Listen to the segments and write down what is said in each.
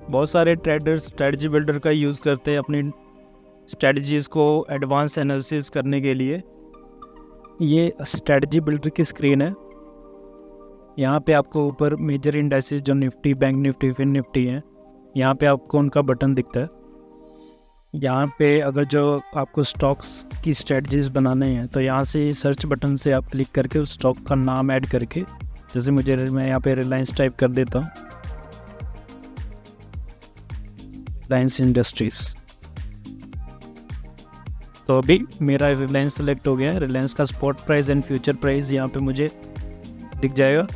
बहुत सारे traders strategy builder का यूज़ करते हैं अपनी स्ट्रेटजीज़ को एडवांस एनालिसिस करने के लिए। ये स्ट्रेटजी बिल्डर की स्क्रीन है। यहाँ पे आपको ऊपर मेजर इंडेक्सेस जो निफ्टी, बैंक निफ्टी, फिन निफ्टी हैं, यहाँ पे आपको उनका बटन दिखता है। यहाँ पे अगर जो आपको स्टॉक्स की स्ट्रेटजीज बनाने हैं तो यहाँ से सर्च बटन से आप क्लिक करके उस स्टॉक का नाम ऐड करके, जैसे मैं यहाँ पे रिलायंस टाइप कर देता हूँ, रिलायंस इंडस्ट्रीज। तो अभी मेरा रिलायंस सेलेक्ट हो गया है। रिलायंस का spot price and future price यहाँ पे मुझे दिख जाएगा।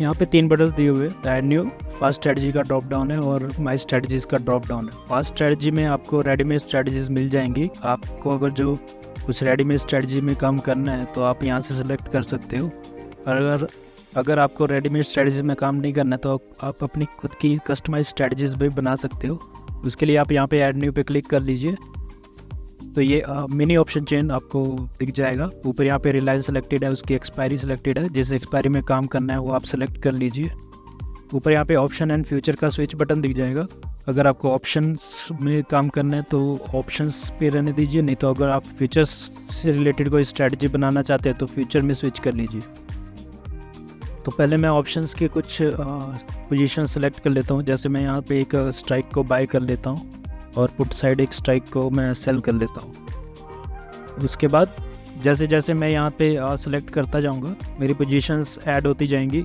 यहाँ पे 3 बटन्स दिए हुए, ऐड न्यू, फास्ट स्ट्रेटजी का ड्रॉप डाउन है और माई स्ट्रेटजीज़ का ड्रॉप डाउन है। फास्ट स्ट्रेटजी में आपको रेडीमेड स्ट्रेटजीज मिल जाएंगी। आपको अगर जो कुछ रेडीमेड स्ट्रेटजी में काम करना है तो आप यहाँ से सिलेक्ट कर सकते हो। अगर आपको रेडीमेड स्ट्रेटजी में काम नहीं करना है तो आप अपनी खुद की कस्टमाइज स्ट्रेटजीज भी बना सकते हो। उसके लिए आप यहाँ पे ऐड न्यू पे क्लिक कर लीजिए तो ये मिनी ऑप्शन चेन आपको दिख जाएगा। ऊपर यहाँ पे रिलायंस सेलेक्टेड है, उसकी एक्सपायरी सेलेक्टेड है, जिस एक्सपायरी में काम करना है वो आप सेलेक्ट कर लीजिए। ऊपर यहाँ पे ऑप्शन एंड फ्यूचर का स्विच बटन दिख जाएगा। अगर आपको ऑप्शंस में काम करना है तो ऑप्शंस पे रहने दीजिए, नहीं तो अगर आप फ्यूचर्स से रिलेटेड कोई स्ट्रैटेजी बनाना चाहते हैं तो फ्यूचर में स्विच कर लीजिए। तो पहले मैं ऑप्शंस के कुछ पोजीशन सेलेक्ट कर लेता हूँ। जैसे मैं यहाँ पे एक स्ट्राइक को बाय कर लेता हूँ और पुट साइड एक स्ट्राइक को मैं सेल कर लेता हूँ। उसके बाद जैसे जैसे मैं यहाँ पे सेलेक्ट करता जाऊँगा मेरी पोजीशंस ऐड होती जाएंगी।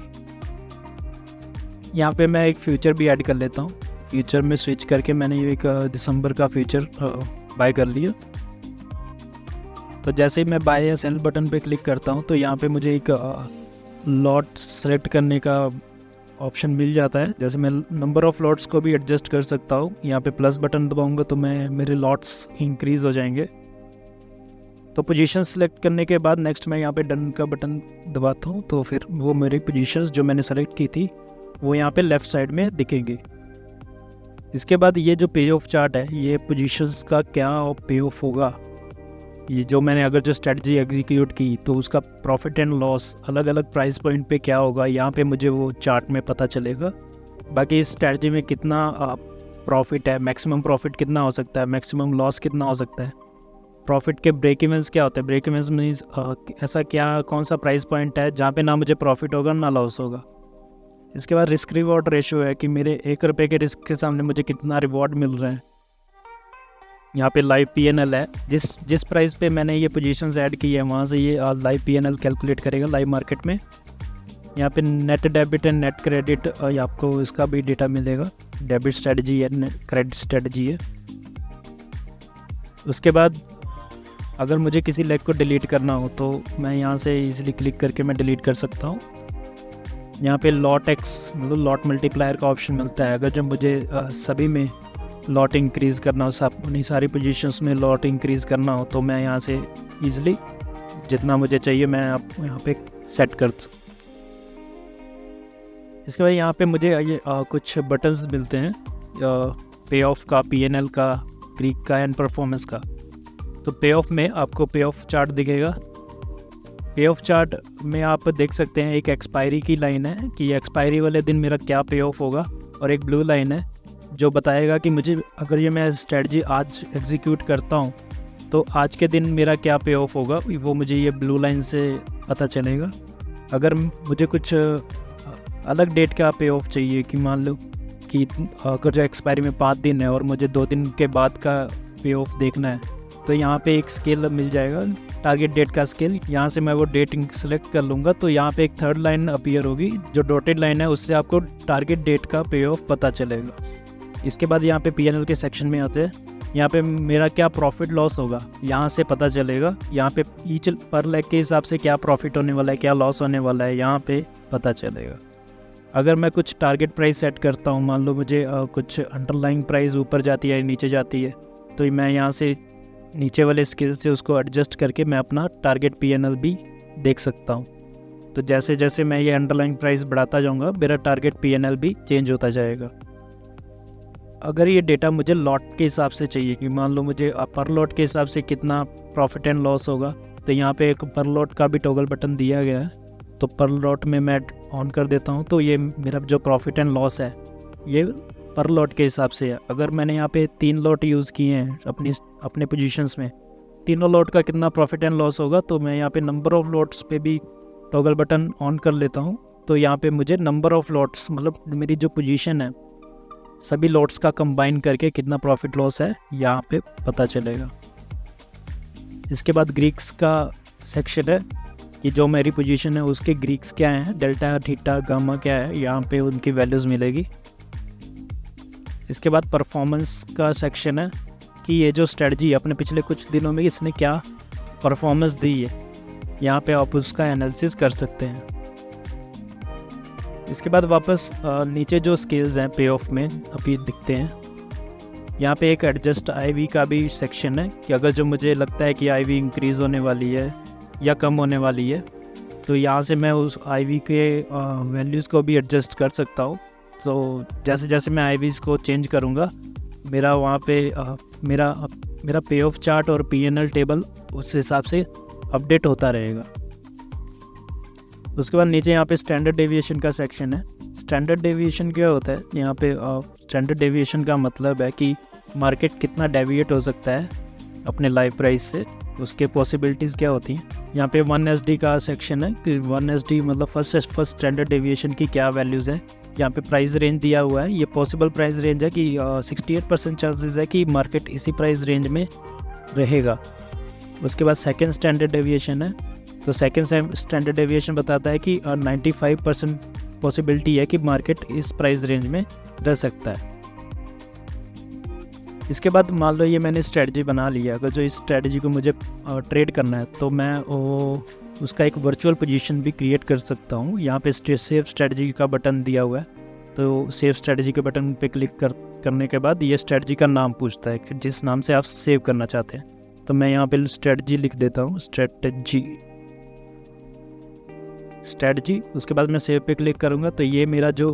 यहाँ पे मैं एक फ्यूचर भी ऐड कर लेता हूँ। फ्यूचर में स्विच करके मैंने एक दिसंबर का फ्यूचर बाय कर लिया। तो जैसे ही मैं बाय या सेल बटन पे क्लिक करता हूँ तो यहाँ पे मुझे एक लॉट सेलेक्ट करने का ऑप्शन मिल जाता है। जैसे मैं नंबर ऑफ़ लॉट्स को भी एडजस्ट कर सकता हूँ। यहाँ पे प्लस बटन दबाऊंगा तो मेरे लॉट्स इंक्रीज़ हो जाएंगे। तो पोजीशन सेलेक्ट करने के बाद नेक्स्ट मैं यहाँ पे डन का बटन दबाता हूँ तो फिर वो मेरी पोजीशंस जो मैंने सेलेक्ट की थी वो यहाँ पे लेफ़्ट साइड में दिखेंगे। इसके बाद ये जो पे ऑफ चार्ट है, ये पोजीशंस का क्या पे ऑफ होगा, ये जो मैंने अगर जो स्ट्रेटजी एग्जीक्यूट की तो उसका प्रॉफिट एंड लॉस अलग अलग प्राइस पॉइंट पे क्या होगा, यहाँ पे मुझे वो चार्ट में पता चलेगा। बाकी इस स्ट्रेटजी में कितना प्रॉफिट है, मैक्सिमम प्रॉफिट कितना हो सकता है, मैक्सिमम लॉस कितना हो सकता है, प्रॉफिट के ब्रेक इवेंस क्या होते हैं। ब्रेक इवेंस मीन्स ऐसा क्या कौन सा प्राइस पॉइंट है जहाँ पे ना मुझे प्रॉफिट होगा ना लॉस होगा। इसके बाद रिस्क रिवॉर्ड रेशियो है कि मेरे 1 रुपये के रिस्क के सामने मुझे कितना रिवॉर्ड मिल रहा है। यहाँ पे लाइव पीएनएल है, जिस प्राइस पे मैंने ये पोजीशंस ऐड की है वहाँ से ये लाइव पीएनएल कैलकुलेट करेगा लाइव मार्केट में। यहाँ पे net debit and net credit आपको इसका भी डेटा मिलेगा। डेबिट स्ट्रेटजी है, क्रेडिट स्ट्रेटजी है। उसके बाद अगर मुझे किसी लेग को डिलीट करना हो तो मैं यहाँ से इजीली क्लिक करके मैं डिलीट कर सकता हूँ। यहाँ पे लॉट एक्स मतलब लॉट मल्टीप्लायर का ऑप्शन मिलता है। अगर जब मुझे सभी में लॉट इंक्रीज़ करना हो, अपनी सारी पोजीशंस में लॉट इंक्रीज़ करना हो तो मैं यहाँ से ईज़िली जितना मुझे चाहिए मैं यहाँ पे सेट कर सकता। इसके बाद यहाँ पे मुझे ये कुछ बटन्स मिलते हैं, पे ऑफ का, पीएनएल का, क्रीक का एंड परफॉर्मेंस का। तो पे ऑफ में आपको पे ऑफ चार्ट दिखेगा। पे ऑफ चार्ट में आप देख सकते हैं एक एक्सपायरी की लाइन है कि एक्सपायरी वाले दिन मेरा क्या पे ऑफ होगा, और एक ब्लू लाइन है जो बताएगा कि मुझे अगर ये मैं स्ट्रेटजी आज एग्जीक्यूट करता हूँ तो आज के दिन मेरा क्या पे ऑफ होगा, वो मुझे ये ब्लू लाइन से पता चलेगा। अगर मुझे कुछ अलग डेट का पे ऑफ चाहिए कि मान लो कि अगर जो एक्सपायरी में 5 दिन है और मुझे 2 दिन के बाद का पे ऑफ देखना है तो यहाँ पे एक स्केल मिल जाएगा, टारगेट डेट का स्केल। यहाँ से मैं वो डेट सेलेक्ट कर लूँगा तो यहाँ पे एक थर्ड लाइन अपीयर होगी जो डॉटेड लाइन है, उससे आपको टारगेट डेट का पे ऑफ पता चलेगा। इसके बाद यहाँ पे पीएनएल के सेक्शन में आते हैं। यहाँ पे मेरा क्या प्रॉफिट लॉस होगा यहाँ से पता चलेगा। यहाँ पे ईच पर लेग के हिसाब से क्या प्रॉफिट होने वाला है, क्या लॉस होने वाला है, यहाँ पे पता चलेगा। अगर मैं कुछ टारगेट प्राइस सेट करता हूँ, मान लो मुझे कुछ अंडरलाइंग प्राइस ऊपर जाती है नीचे जाती है, तो मैं यहाँ से नीचे वाले स्केल से उसको एडजस्ट करके मैं अपना टारगेट पीएनएल भी देख सकता हूँ। तो जैसे जैसे मैं ये अंडरलाइंग प्राइस बढ़ाता जाऊँगा मेरा टारगेट पीएनएल भी चेंज होता जाएगा। अगर ये डेटा मुझे लॉट के हिसाब से चाहिए कि मान लो मुझे पर लॉट के हिसाब से कितना प्रॉफिट एंड लॉस होगा, तो यहाँ पे एक पर लॉट का भी टॉगल बटन दिया गया है। तो पर लॉट में मैं ऑन कर देता हूँ तो ये मेरा जो प्रॉफिट एंड लॉस है ये पर लॉट के हिसाब से है। अगर मैंने यहाँ पे 3 लॉट यूज़ किए हैं अपने पोजीशंस में, तीनों लॉट का कितना प्रॉफिट एंड लॉस होगा, तो मैं यहाँ पे नंबर ऑफ़ लॉट्स पे भी टॉगल बटन ऑन कर लेता हूँ। तो यहाँ पे मुझे नंबर ऑफ़ लॉट्स मतलब मेरी जो पोजीशन है सभी लॉट्स का कंबाइन करके कितना प्रॉफिट लॉस है यहाँ पे पता चलेगा। इसके बाद ग्रीक्स का सेक्शन है कि जो मेरी पोजीशन है उसके ग्रीक्स क्या हैं, डेल्टा, थीटा, गामा क्या है, यहाँ पे उनकी वैल्यूज़ मिलेगी। इसके बाद परफॉर्मेंस का सेक्शन है कि ये जो स्ट्रेटजी अपने पिछले कुछ दिनों में इसने क्या परफॉर्मेंस दी है, यहाँ पे आप उसका एनालिसिस कर सकते हैं। इसके बाद वापस नीचे जो स्केल्स हैं पे ऑफ में अभी दिखते हैं, यहाँ पे एक एडजस्ट आईवी का भी सेक्शन है कि अगर जो मुझे लगता है कि आईवी इंक्रीज़ होने वाली है या कम होने वाली है, तो यहाँ से मैं उस आईवी के वैल्यूज़ को भी एडजस्ट कर सकता हूँ। तो जैसे जैसे मैं आईवीज़ को चेंज करूँगा मेरा वहाँ पे मेरा पे ऑफ चार्ट और पीएनएल टेबल उस हिसाब से अपडेट होता रहेगा। उसके बाद नीचे यहाँ पे स्टैंडर्ड डेविएशन का सेक्शन है। स्टैंडर्ड डेविएशन क्या होता है, यहाँ पे स्टैंडर्ड डेविएशन का मतलब है कि मार्केट कितना डेविएट हो सकता है अपने लाइव प्राइस से, उसके पॉसिबिलिटीज़ क्या होती हैं। यहाँ पे 1SD का सेक्शन है कि 1SD मतलब फर्स्ट स्टैंडर्ड डेविएशन की क्या वैल्यूज़ है। यहाँ पे प्राइस रेंज दिया हुआ है, ये पॉसिबल प्राइस रेंज है कि 68% चांसेस है कि मार्केट इसी प्राइस रेंज में रहेगा। उसके बाद सेकंड स्टैंडर्ड डेविएशन है, तो सेकंड स्टैंडर्ड डेविएशन बताता है कि 95% पॉसिबिलिटी है कि मार्केट इस प्राइस रेंज में रह सकता है। इसके बाद मान लो ये मैंने स्ट्रेटजी बना लिया, अगर जो इस स्ट्रेटजी को मुझे ट्रेड करना है तो मैं उसका एक वर्चुअल पोजीशन भी क्रिएट कर सकता हूँ। यहाँ पे सेव स्ट्रेटजी का बटन दिया हुआ है, तो सेव स्ट्रेटजी के बटन पे क्लिक करने के बाद ये स्ट्रेटजी का नाम पूछता है कि जिस नाम से आप सेव करना चाहते हैं। तो मैं यहाँ पे स्ट्रेटजी लिख देता हूँ, स्ट्रेटजी। उसके बाद मैं सेव पे क्लिक करूँगा तो ये मेरा जो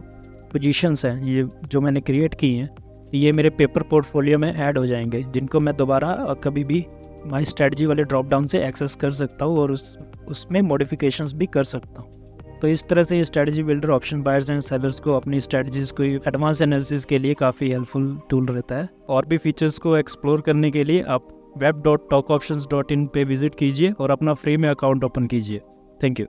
पोजीशंस हैं ये जो मैंने क्रिएट की हैं ये मेरे पेपर पोर्टफोलियो में ऐड हो जाएंगे, जिनको मैं दोबारा कभी भी माई स्ट्रेटजी वाले ड्रॉप डाउन से एक्सेस कर सकता हूँ और उसमें मॉडिफिकेशंस भी कर सकता हूँ। तो इस तरह से ये strategy builder option buyers and sellers को अपनी स्ट्रेटजीज़ को एडवांस एनालिसिस के लिए काफ़ी हेल्पफुल टूल रहता है। और भी फीचर्स को एक्सप्लोर करने के लिए आप web.talkoptions.in पे विजिट कीजिए और अपना फ्री में अकाउंट ओपन कीजिए। Thank you.